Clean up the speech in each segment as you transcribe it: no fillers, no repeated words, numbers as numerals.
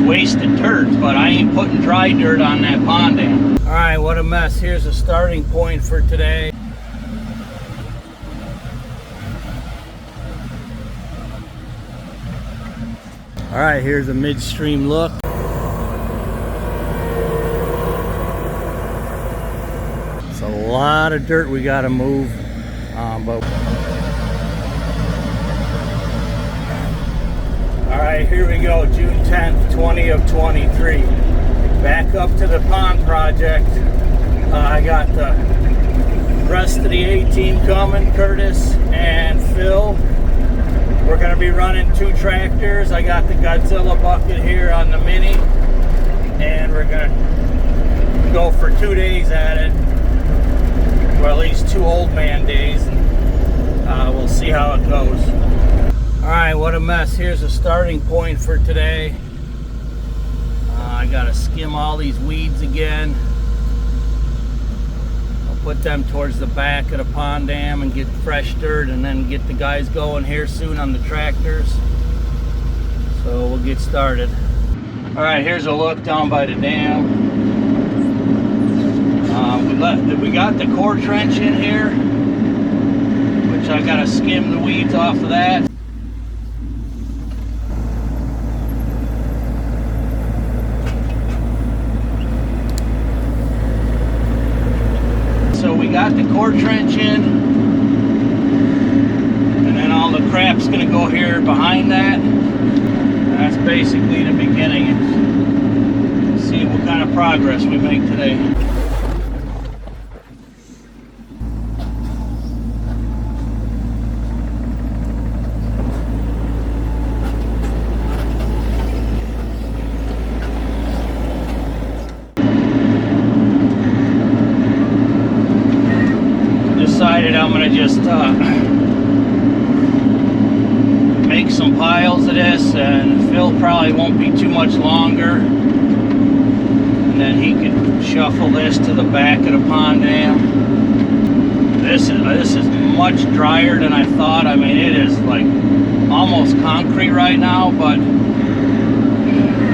wasted dirt, but I ain't putting dry dirt on that pond dam. All right, what a mess. Here's a starting point for today. All right, here's a midstream look. It's a lot of dirt we got to move, but all right, here we go. June 10th, 20 of 23. Back up to the pond project. I got the rest of the A-team coming, Curtis and Phil. We're going to be running 2 tractors. I got the Godzilla bucket here on the Mini, and we're going to go for 2 days at it. Well, at least 2 old man days, and we'll see how it goes. All right, what a mess. Here's a starting point for today. I got to skim all these weeds again. I'll put them towards the back of the pond dam and get fresh dirt, and then get the guys going here soon on the tractors. So we'll get started. All right, here's a look down by the dam. We got the core trench in here, which I got to skim the weeds off of that. So we got the core trench in, and then all the crap's going to go here behind that. That's basically the beginning. Let's see what kind of progress we make today. I'm going to just make some piles of this, and Phil probably won't be too much longer, and then he can shuffle this to the back of the pond dam. This is much drier than I thought. I mean, it is like almost concrete right now, but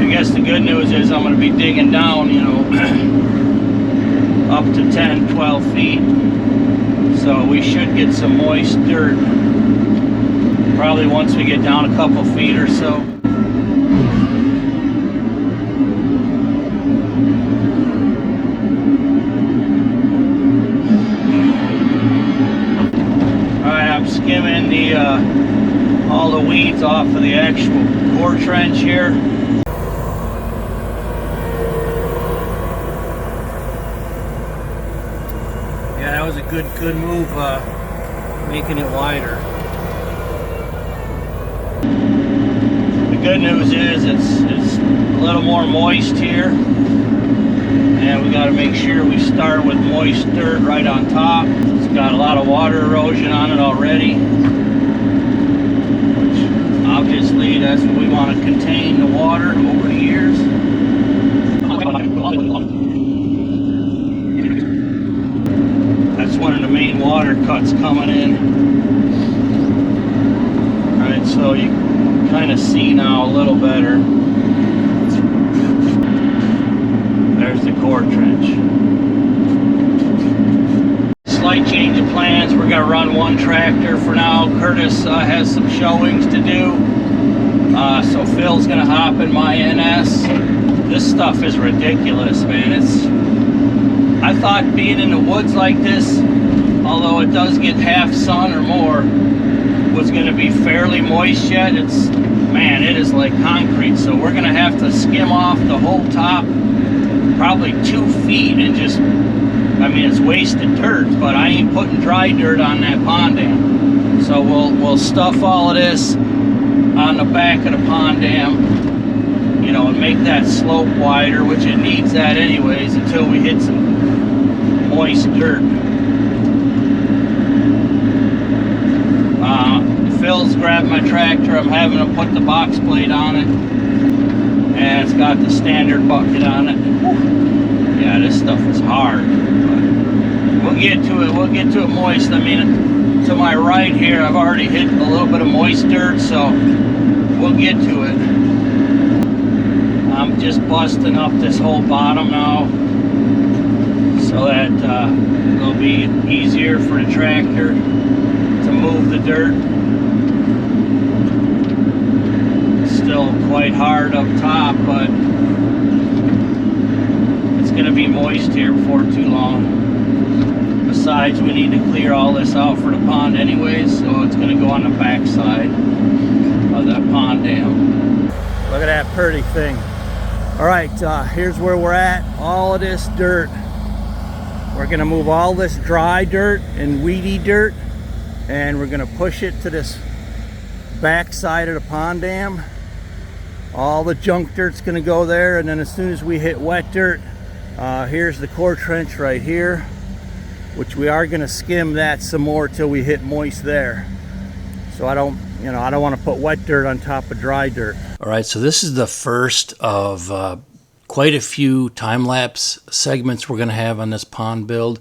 I guess the good news is I'm going to be digging down, you know, up to 10, 12 feet. So we should get some moist dirt probably once we get down a couple feet or so. Alright, I'm skimming the all the weeds off of the actual core trench here. That was a good move, making it wider. The good news is it's a little more moist here, and we got to make sure we start with moist dirt right on top. It's got a lot of water erosion on it already, which obviously that's what we want to contain, the water over the years. That's one of the main water cuts coming in. Alright, so you kind of see now a little better. There's the core trench. Slight change of plans. We're going to run 1 tractor for now. Curtis has some showings to do. So Phil's going to hop in my NS. This stuff is ridiculous, man. I thought being in the woods like this, although it does get half sun or more, was going to be fairly moist yet. It is like concrete. So we're going to have to skim off the whole top, probably 2 feet, and just, I mean, it's wasted dirt, but I ain't putting dry dirt on that pond dam. So we'll stuff all of this on the back of the pond dam, you know, and make that slope wider, which it needs that anyways, until we hit some moist dirt. Phil's grabbed my tractor. I'm having to put the box plate on it, and it's got the standard bucket on it. Whew. Yeah, this stuff is hard, but we'll get to it. We'll get to it moist. I mean, to my right here, I've already hit a little bit of moist dirt, so we'll get to it. I'm just busting up this whole bottom now, so that it'll be easier for the tractor to move the dirt. It's still quite hard up top, but it's going to be moist here before too long. Besides, we need to clear all this out for the pond anyways, so it's going to go on the back side of that pond dam. Look at that pretty thing. All right, here's where we're at. All of this dirt, we're going to move all this dry dirt and weedy dirt, and we're going to push it to this back side of the pond dam. All the junk dirt's going to go there, and then as soon as we hit wet dirt, here's the core trench right here, which we are going to skim that some more till we hit moist there. So I don't want to put wet dirt on top of dry dirt. All right, so this is the first of quite a few time-lapse segments we're going to have on this pond build.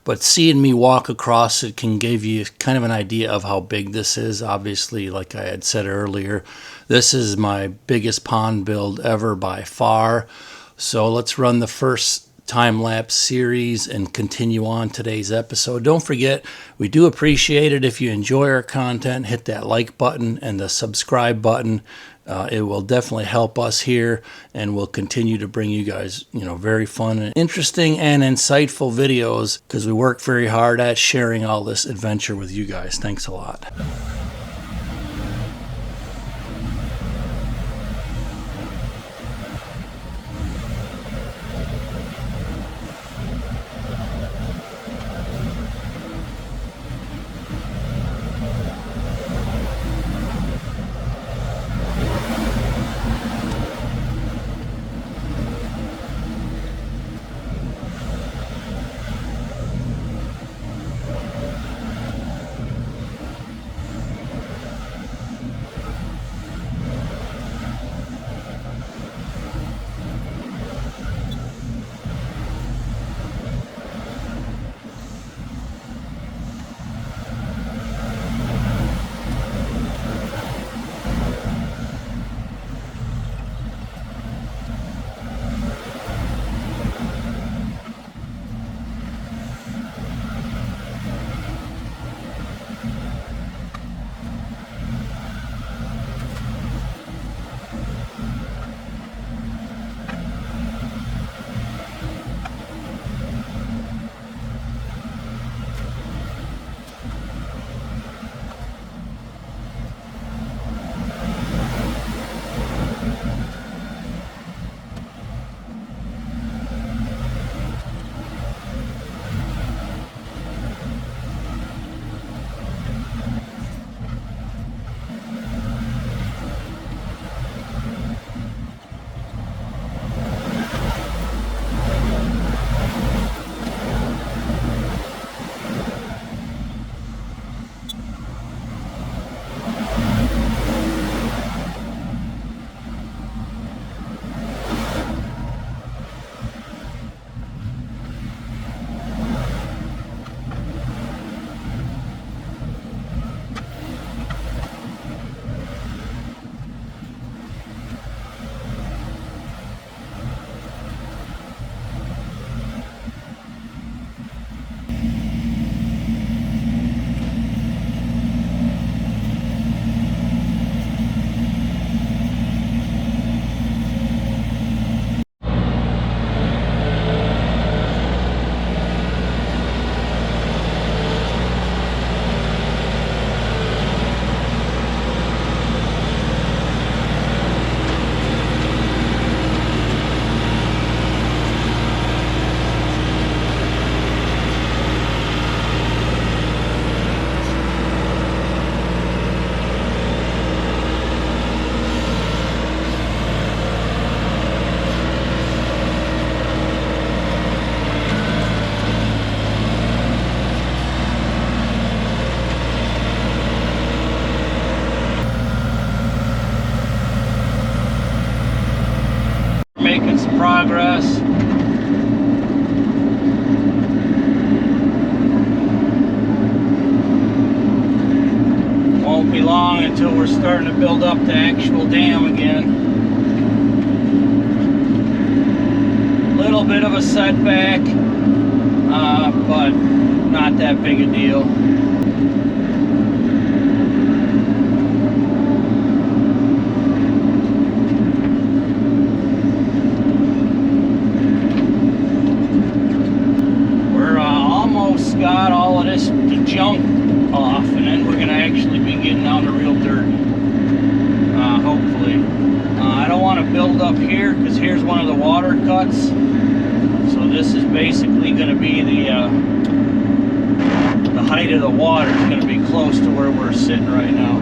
But seeing me walk across it can give you kind of an idea of how big this is. Obviously, like I had said earlier, this is my biggest pond build ever by far. So let's run the first time-lapse series and continue on today's episode. Don't forget, we do appreciate it if you enjoy our content. Hit that like button and the subscribe button. It will definitely help us here, and we'll continue to bring you guys, very fun and interesting and insightful videos, because we work very hard at sharing all this adventure with you guys. Thanks a lot. Progress. Won't be long until we're starting to build up the actual dam again. bit of a setback, but not that big a deal. We're almost got all of this junk off, and then we're going to actually be getting down to real dirt, hopefully. I don't want to build up here because here's one of the water cuts. So this is basically going to be the height of the water is going to be close to where we're sitting right now.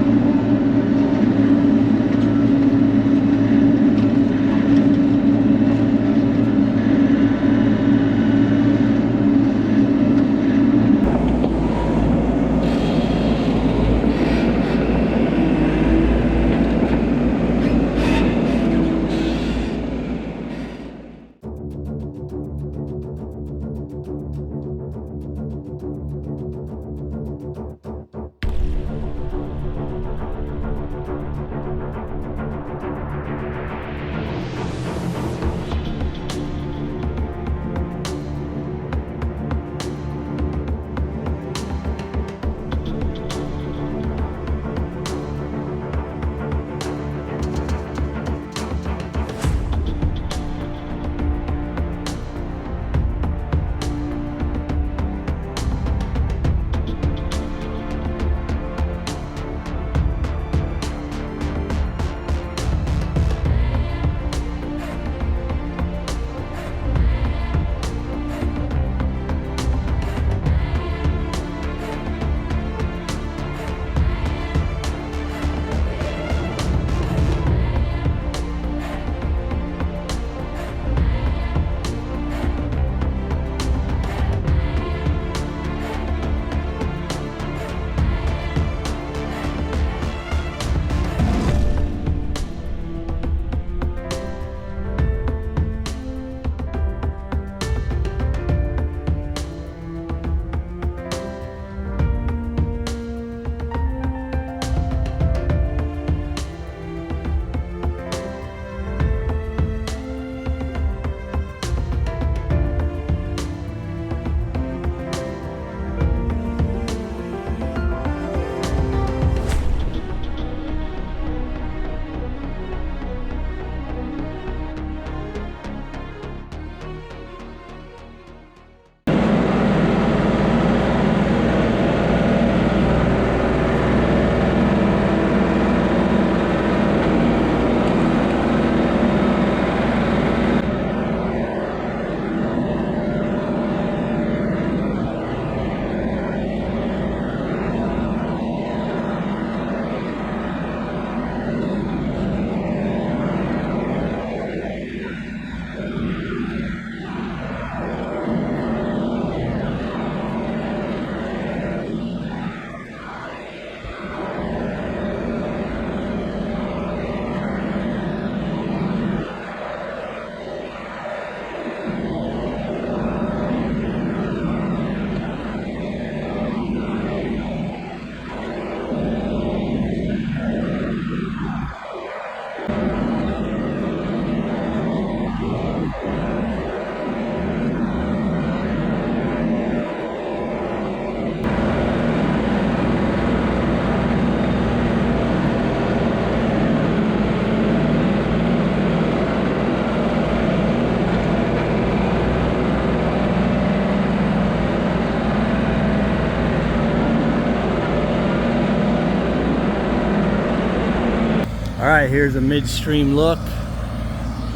All right, here's a midstream look.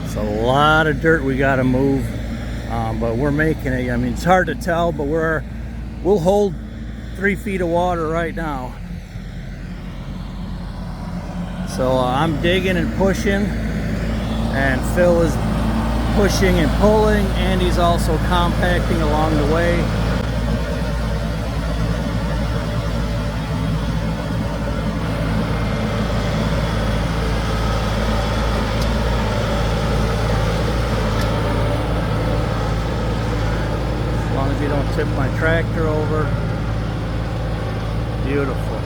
It's a lot of dirt we got to move, but we're making it. I mean, it's hard to tell, but we'll hold 3 feet of water right now. So I'm digging and pushing, and Phil is pushing and pulling, and he's also compacting along the way. As long as you don't tip my tractor over. Beautiful.